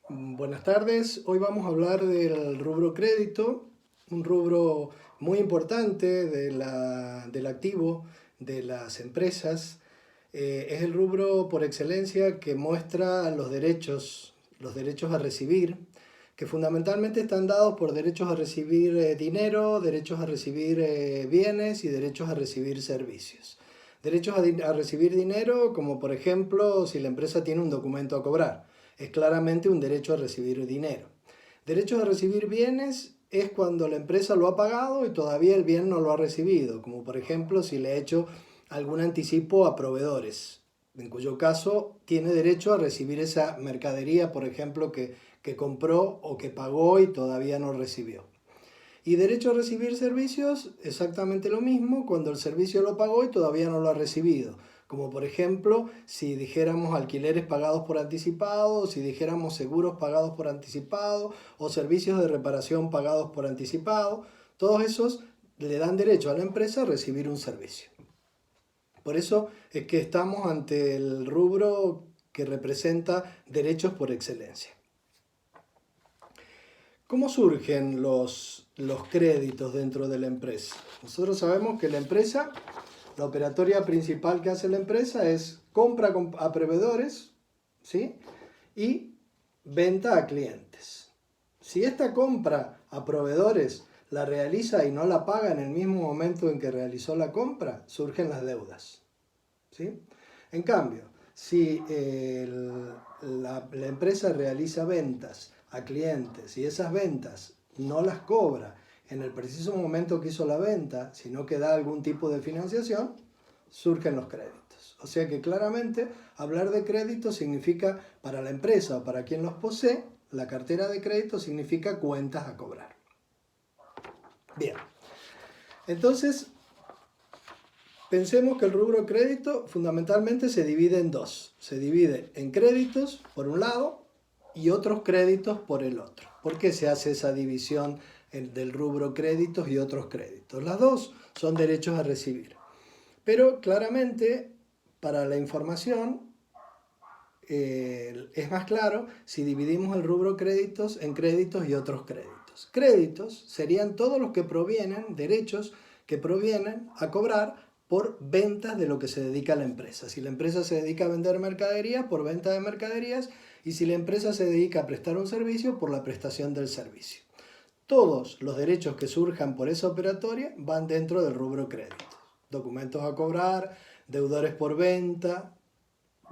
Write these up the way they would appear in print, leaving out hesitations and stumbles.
Buenas tardes, hoy vamos a hablar del rubro crédito, un rubro muy importante del activo de las empresas. Es el rubro por excelencia que muestra los derechos a recibir, que fundamentalmente están dados por derechos a recibir dinero, derechos a recibir bienes y derechos a recibir servicios. Derechos a recibir dinero, como por ejemplo si la empresa tiene un documento a cobrar, es claramente un derecho a recibir dinero. Derechos a recibir bienes es cuando la empresa lo ha pagado y todavía el bien no lo ha recibido, como por ejemplo si le ha hecho algún anticipo a proveedores, en cuyo caso tiene derecho a recibir esa mercadería, por ejemplo, que compró o que pagó y todavía no recibió. Y derecho a recibir servicios, exactamente lo mismo, cuando el servicio lo pagó y todavía no lo ha recibido. Como por ejemplo, si dijéramos alquileres pagados por anticipado, si dijéramos seguros pagados por anticipado, o servicios de reparación pagados por anticipado, todos esos le dan derecho a la empresa a recibir un servicio. Por eso es que estamos ante el rubro que representa derechos por excelencia. ¿Cómo surgen los créditos dentro de la empresa? Nosotros sabemos que la empresa, la operatoria principal que hace la empresa es compra a proveedores, ¿sí? Y venta a clientes. Si esta compra a proveedores la realiza y no la paga en el mismo momento en que realizó la compra, surgen las deudas, ¿sí? En cambio, si la empresa realiza ventas a clientes y esas ventas no las cobra en el preciso momento que hizo la venta, sino que da algún tipo de financiación, surgen los créditos. O sea que claramente hablar de crédito significa, para la empresa o para quien los posee, la cartera de crédito significa cuentas a cobrar. Bien, entonces pensemos que el rubro crédito fundamentalmente se divide en dos. Se divide en créditos por un lado y otros créditos por el otro. ¿Por qué se hace esa división del rubro créditos y otros créditos? Las dos son derechos a recibir. Pero claramente para la información es más claro si dividimos el rubro créditos en créditos y otros créditos. Créditos serían todos los que provienen, derechos que provienen a cobrar por ventas de lo que se dedica a la empresa. Si la empresa se dedica a vender mercaderías, por venta de mercaderías, y si la empresa se dedica a prestar un servicio, por la prestación del servicio. Todos los derechos que surjan por esa operatoria van dentro del rubro crédito. Documentos a cobrar, deudores por venta,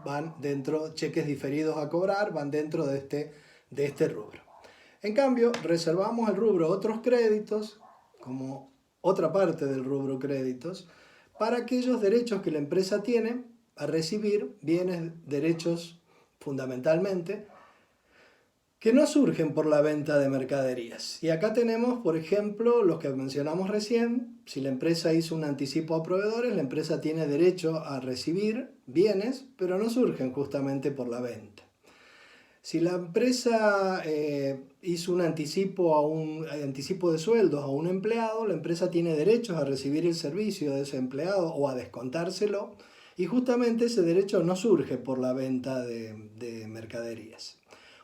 van dentro, cheques diferidos a cobrar, van dentro de este rubro. En cambio, reservamos el rubro otros créditos, como otra parte del rubro créditos, para aquellos derechos que la empresa tiene a recibir, bienes, derechos fundamentalmente, que no surgen por la venta de mercaderías. Y acá tenemos, por ejemplo, los que mencionamos recién. Si la empresa hizo un anticipo a proveedores, la empresa tiene derecho a recibir bienes, pero no surgen justamente por la venta. Si la empresa hizo un anticipo de sueldos a un empleado, la empresa tiene derechos a recibir el servicio de ese empleado o a descontárselo, y justamente ese derecho no surge por la venta de mercaderías.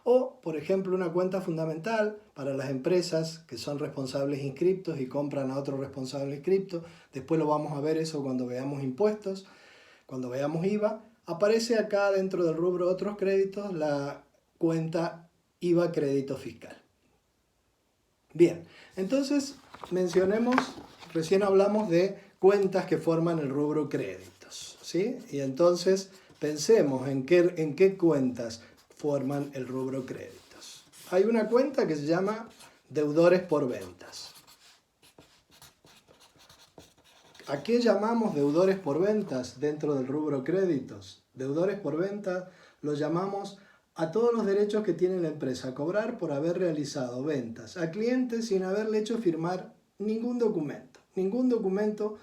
O, por ejemplo, una cuenta fundamental para las empresas que son responsables inscriptos y compran a otro responsable inscripto. Después lo vamos a ver eso cuando veamos impuestos, cuando veamos IVA. Aparece acá dentro del rubro otros créditos la cuenta IVA crédito fiscal. Bien, entonces recién hablamos de cuentas que forman el rubro créditos, ¿sí? Y entonces pensemos en qué cuentas forman el rubro créditos. Hay una cuenta que se llama deudores por ventas. ¿A qué llamamos deudores por ventas dentro del rubro créditos? Deudores por ventas los llamamos a todos los derechos que tiene la empresa a cobrar por haber realizado ventas a clientes sin haberle hecho firmar ningún documento. Ningún documento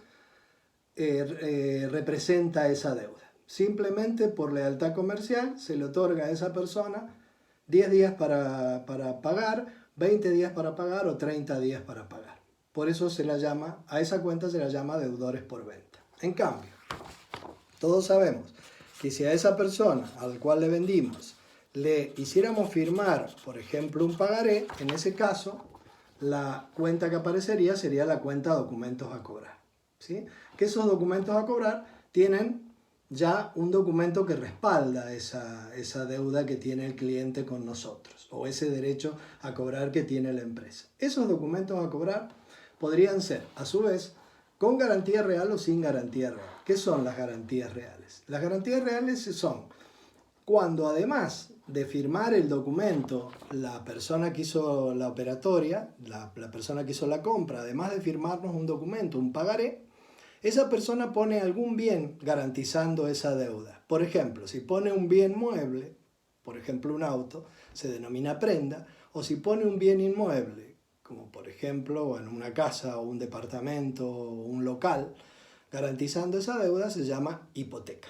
representa esa deuda. Simplemente por lealtad comercial se le otorga a esa persona 10 días para pagar, 20 días para pagar o 30 días para pagar. Por eso a esa cuenta se la llama deudores por venta. En cambio, todos sabemos que si a esa persona al cual le vendimos le hiciéramos firmar, por ejemplo, un pagaré, en ese caso, la cuenta que aparecería sería la cuenta documentos a cobrar, ¿sí? Que esos documentos a cobrar tienen ya un documento que respalda esa deuda que tiene el cliente con nosotros, o ese derecho a cobrar que tiene la empresa. Esos documentos a cobrar podrían ser, a su vez, con garantía real o sin garantía real. ¿Qué son las garantías reales? Las garantías reales son cuando, además de firmar el documento, la persona que hizo la operatoria, la persona que hizo la compra, además de firmarnos un documento, un pagaré, esa persona pone algún bien garantizando esa deuda. Por ejemplo, si pone un bien mueble, por ejemplo un auto, se denomina prenda, o si pone un bien inmueble, como por ejemplo bueno, una casa o un departamento o un local, garantizando esa deuda se llama hipoteca.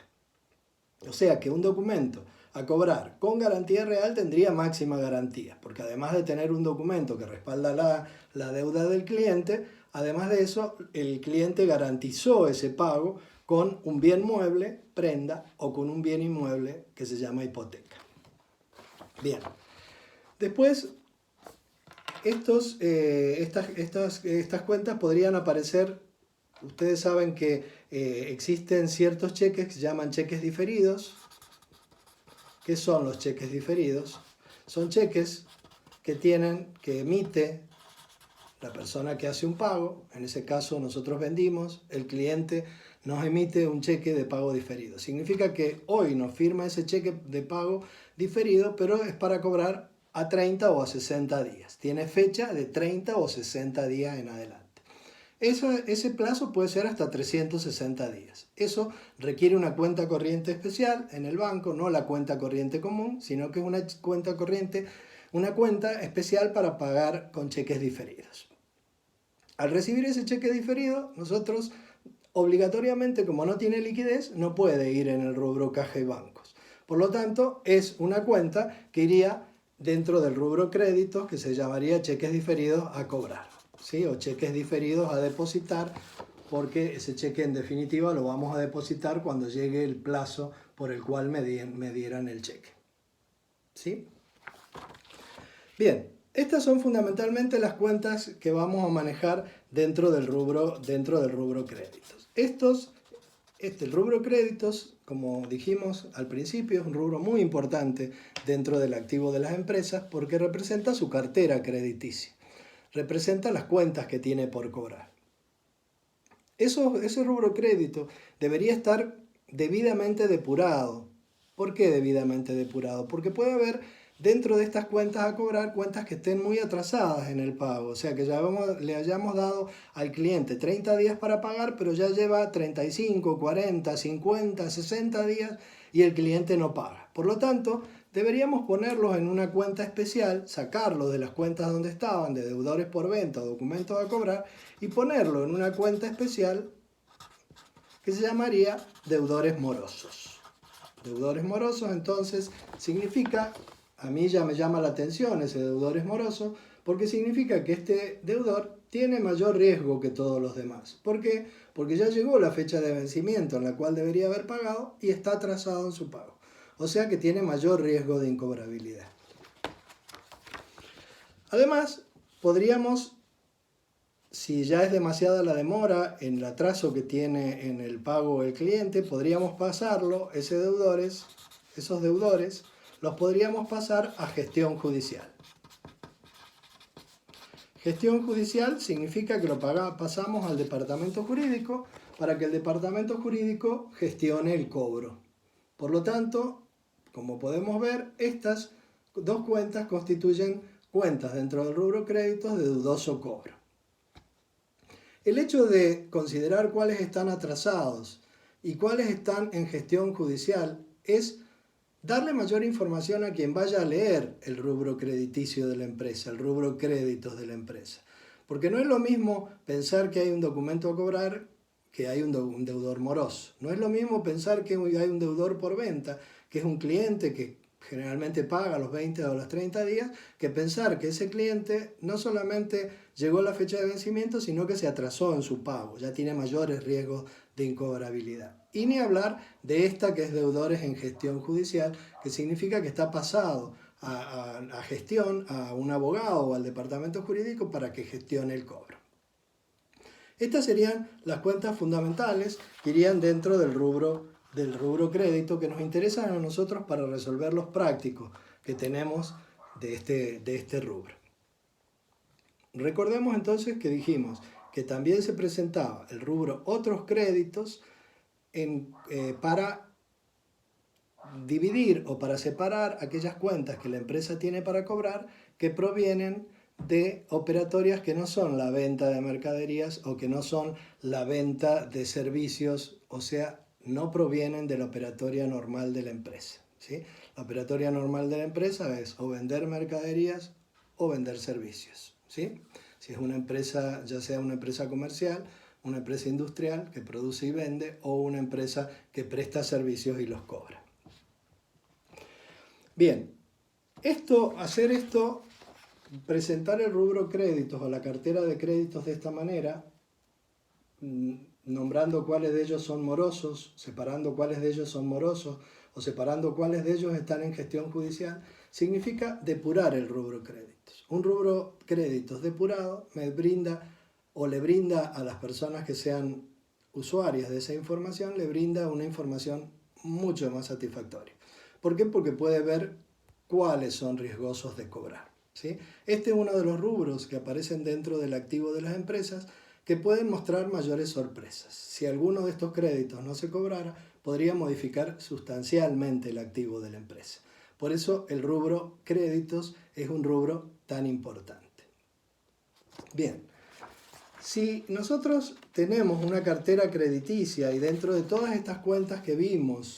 O sea que un documento a cobrar con garantía real tendría máxima garantía, porque además de tener un documento que respalda la deuda del cliente, además de eso, el cliente garantizó ese pago con un bien mueble, prenda, o con un bien inmueble que se llama hipoteca. Bien, después estas cuentas podrían aparecer. Ustedes saben que existen ciertos cheques que se llaman cheques diferidos. ¿Qué son los cheques diferidos? Son cheques que emite la persona que hace un pago. En ese caso nosotros vendimos, el cliente nos emite un cheque de pago diferido. Significa que hoy nos firma ese cheque de pago diferido, pero es para cobrar a 30 o a 60 días. Tiene fecha de 30 o 60 días en adelante. Ese plazo puede ser hasta 360 días. Eso requiere una cuenta corriente especial en el banco, no la cuenta corriente común, sino que es una cuenta corriente, una cuenta especial para pagar con cheques diferidos. Al recibir ese cheque diferido, nosotros obligatoriamente, como no tiene liquidez, no puede ir en el rubro caja y bancos. Por lo tanto, es una cuenta que iría dentro del rubro créditos, que se llamaría cheques diferidos a cobrar, ¿sí? O cheques diferidos a depositar, porque ese cheque en definitiva lo vamos a depositar cuando llegue el plazo por el cual me dieran el cheque, ¿sí? Bien, estas son fundamentalmente las cuentas que vamos a manejar dentro del rubro créditos. El rubro créditos, como dijimos al principio, es un rubro muy importante dentro del activo de las empresas porque representa su cartera crediticia, representa las cuentas que tiene por cobrar. Ese rubro crédito debería estar debidamente depurado. ¿Por qué debidamente depurado? Porque puede haber dentro de estas cuentas a cobrar cuentas que estén muy atrasadas en el pago. O sea, que ya le hayamos dado al cliente 30 días para pagar, pero ya lleva 35, 40, 50, 60 días y el cliente no paga. Por lo tanto, deberíamos ponerlos en una cuenta especial, sacarlos de las cuentas donde estaban, de deudores por venta o documentos a cobrar, y ponerlo en una cuenta especial que se llamaría deudores morosos. Deudores morosos, entonces, significa, a mí ya me llama la atención ese deudores moroso, porque significa que este deudor tiene mayor riesgo que todos los demás. ¿Por qué? Porque ya llegó la fecha de vencimiento en la cual debería haber pagado y está atrasado en su pago. O sea que tiene mayor riesgo de incobrabilidad. Además, podríamos, si ya es demasiada la demora en el atraso que tiene en el pago el cliente, podríamos pasarlo, esos deudores, los podríamos pasar a gestión judicial. Gestión judicial significa que lo pasamos al departamento jurídico para que el departamento jurídico gestione el cobro. Por lo tanto, como podemos ver, estas dos cuentas constituyen cuentas dentro del rubro créditos de dudoso cobro. El hecho de considerar cuáles están atrasados y cuáles están en gestión judicial es darle mayor información a quien vaya a leer el rubro crediticio de la empresa, el rubro créditos de la empresa. Porque no es lo mismo pensar que hay un documento a cobrar que hay un deudor moroso. No es lo mismo pensar que hay un deudor por venta, que es un cliente que generalmente paga a los 20 o los 30 días, que pensar que ese cliente no solamente llegó a la fecha de vencimiento, sino que se atrasó en su pago, ya tiene mayores riesgos de incobrabilidad. Y ni hablar de esta que es deudores en gestión judicial, que significa que está pasado a gestión a un abogado o al departamento jurídico para que gestione el cobro. Estas serían las cuentas fundamentales que irían dentro del rubro crédito que nos interesan a nosotros para resolver los prácticos que tenemos de este rubro. Recordemos entonces que dijimos que también se presentaba el rubro otros créditos para dividir o para separar aquellas cuentas que la empresa tiene para cobrar que provienen de operatorias que no son la venta de mercaderías o que no son la venta de servicios, o sea, no provienen de la operatoria normal de la empresa, ¿sí? La operatoria normal de la empresa es o vender mercaderías o vender servicios, ¿sí? Si es una empresa, ya sea una empresa comercial, una empresa industrial que produce y vende, o una empresa que presta servicios y los cobra. Bien, hacer esto, presentar el rubro créditos o la cartera de créditos de esta manera, nombrando cuáles de ellos son morosos, separando cuáles de ellos son morosos o separando cuáles de ellos están en gestión judicial, significa depurar el rubro créditos. Un rubro créditos depurado me brinda o le brinda a las personas que sean usuarias de esa información, le brinda una información mucho más satisfactoria. ¿Por qué? Porque puede ver cuáles son riesgosos de cobrar, ¿sí? Este es uno de los rubros que aparecen dentro del activo de las empresas que pueden mostrar mayores sorpresas. Si alguno de estos créditos no se cobrara, podría modificar sustancialmente el activo de la empresa. Por eso el rubro créditos es un rubro tan importante. Bien, si nosotros tenemos una cartera crediticia y dentro de todas estas cuentas que vimos,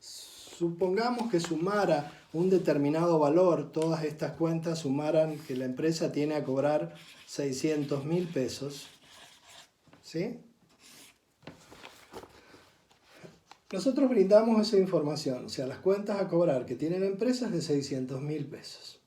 supongamos que sumara un determinado valor, todas estas cuentas sumaran que la empresa tiene a cobrar 600.000 pesos, ¿sí? Nosotros brindamos esa información, o sea, las cuentas a cobrar que tienen empresas de 600.000 pesos.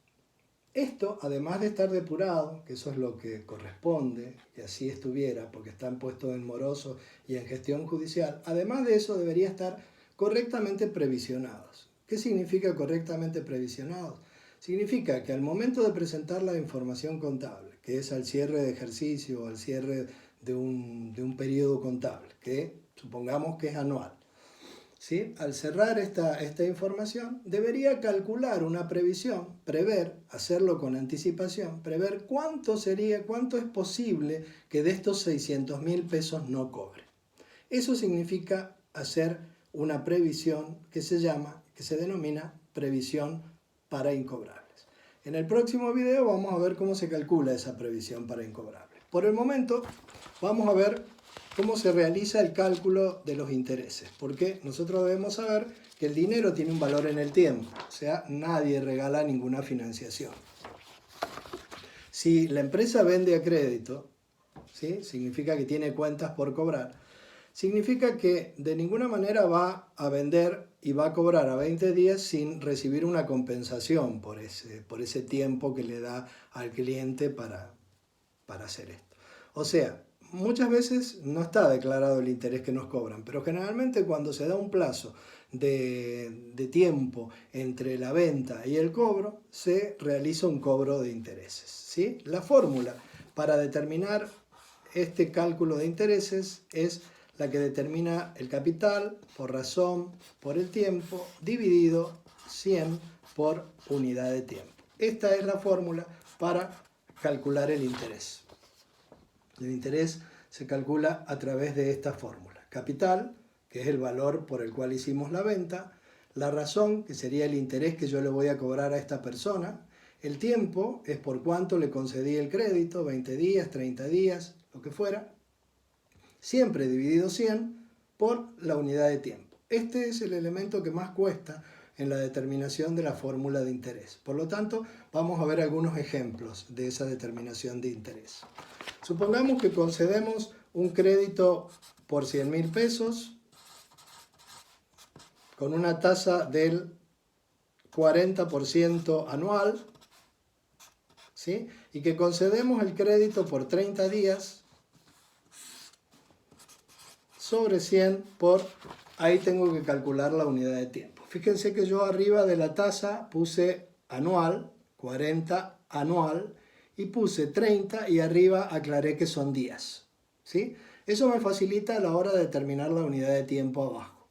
Esto, además de estar depurado, que eso es lo que corresponde, que así estuviera, porque están puestos en moroso y en gestión judicial, además de eso debería estar correctamente previsionados. ¿Qué significa correctamente previsionados? Significa que al momento de presentar la información contable, que es al cierre de ejercicio o al cierre de un periodo contable, que supongamos que es anual, ¿sí? Al cerrar esta información, debería calcular una previsión, prever, hacerlo con anticipación, prever cuánto es posible que de estos 600.000 pesos no cobre. Eso significa hacer una previsión que se denomina previsión para incobrables. En el próximo video vamos a ver cómo se calcula esa previsión para incobrables. Por el momento, vamos a ver cómo se realiza el cálculo de los intereses, porque nosotros debemos saber que el dinero tiene un valor en el tiempo, o sea, nadie regala ninguna financiación. Si la empresa vende a crédito, ¿sí? Significa que tiene cuentas por cobrar, significa que de ninguna manera va a vender y va a cobrar a 20 días sin recibir una compensación por ese tiempo que le da al cliente para hacer esto. O sea, muchas veces no está declarado el interés que nos cobran, pero generalmente cuando se da un plazo de tiempo entre la venta y el cobro, se realiza un cobro de intereses, ¿sí? La fórmula para determinar este cálculo de intereses es la que determina el capital por razón por el tiempo dividido 100 por unidad de tiempo. Esta es la fórmula para calcular el interés. El interés se calcula a través de esta fórmula. Capital, que es el valor por el cual hicimos la venta. La razón, que sería el interés que yo le voy a cobrar a esta persona. El tiempo es por cuánto le concedí el crédito, 20 días, 30 días, lo que fuera. Siempre dividido 100 por la unidad de tiempo. Este es el elemento que más cuesta en la determinación de la fórmula de interés. Por lo tanto, vamos a ver algunos ejemplos de esa determinación de interés. Supongamos que concedemos un crédito por 100.000 pesos con una tasa del 40% anual, ¿sí? Y que concedemos el crédito por 30 días sobre 100 por, ahí tengo que calcular la unidad de tiempo. Fíjense que yo arriba de la tasa puse anual, 40 anual, y puse 30 y arriba aclaré que son días, ¿sí? Eso me facilita a la hora de determinar la unidad de tiempo abajo.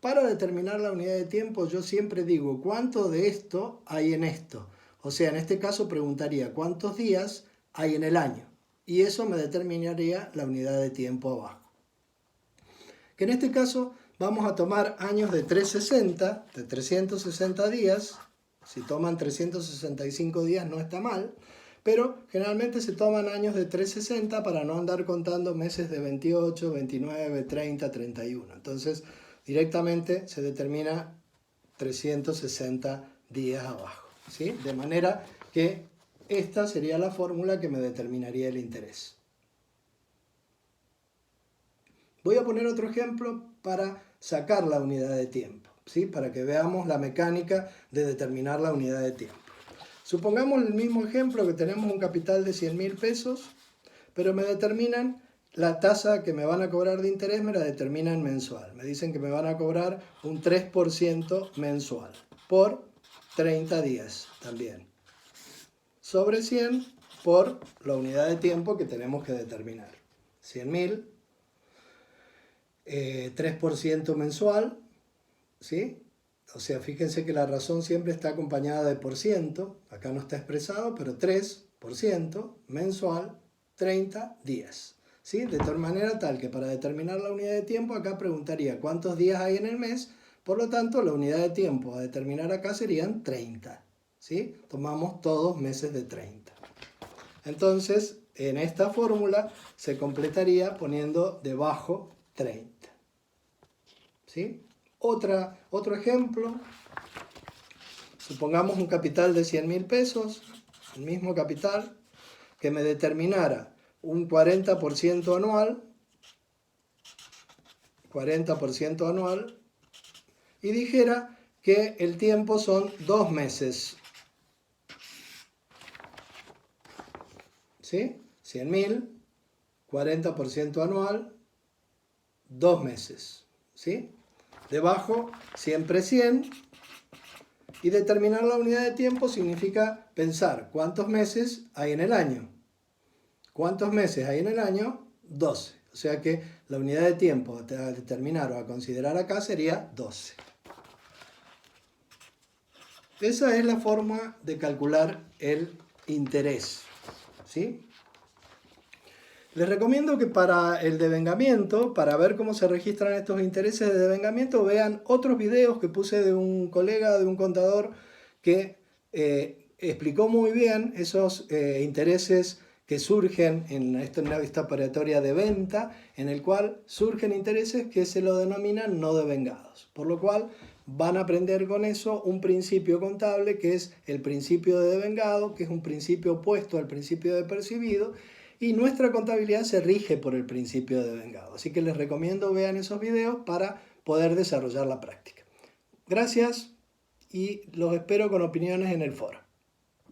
Para determinar la unidad de tiempo yo siempre digo cuánto de esto hay en esto. O sea, en este caso preguntaría cuántos días hay en el año. Y eso me determinaría la unidad de tiempo abajo. Que en este caso vamos a tomar años de 360, de 360 días. Si toman 365 días no está mal. Pero generalmente se toman años de 360 para no andar contando meses de 28, 29, 30, 31. Entonces directamente se determina 360 días abajo, ¿sí? De manera que esta sería la fórmula que me determinaría el interés. Voy a poner otro ejemplo para sacar la unidad de tiempo, ¿sí? Para que veamos la mecánica de determinar la unidad de tiempo. Supongamos el mismo ejemplo que tenemos un capital de 100.000 pesos, pero me determinan la tasa que me van a cobrar de interés, me la determinan mensual. Me dicen que me van a cobrar un 3% mensual por 30 días también. Sobre 100 por la unidad de tiempo que tenemos que determinar. 100.000, 3% mensual, ¿sí? O sea, fíjense que la razón siempre está acompañada de por ciento. Acá no está expresado, pero 3% mensual, 30 días. ¿Sí? De tal manera tal que para determinar la unidad de tiempo acá preguntaría cuántos días hay en el mes. Por lo tanto, la unidad de tiempo a determinar acá serían 30. ¿Sí? Tomamos todos meses de 30. Entonces, en esta fórmula se completaría poniendo debajo 30. ¿Sí? Otro ejemplo, supongamos un capital de 100.000 pesos, el mismo capital, que me determinara un 40% anual, y dijera que el tiempo son 2 meses. ¿Sí? 100.000, 40% anual, 2 meses. ¿Sí? Debajo, siempre 100. Y determinar la unidad de tiempo significa pensar cuántos meses hay en el año. ¿Cuántos meses hay en el año? 12. O sea que la unidad de tiempo a determinar o a considerar acá sería 12. Esa es la forma de calcular el interés, ¿sí? Les recomiendo que para el devengamiento, para ver cómo se registran estos intereses de devengamiento, vean otros videos que puse de un colega, de un contador, que explicó muy bien esos intereses que surgen en esta operatoria de venta, en el cual surgen intereses que se lo denominan no devengados. Por lo cual van a aprender con eso un principio contable que es el principio de devengado, que es un principio opuesto al principio de percibido, y nuestra contabilidad se rige por el principio de devengado. Así que les recomiendo vean esos videos para poder desarrollar la práctica. Gracias y los espero con opiniones en el foro.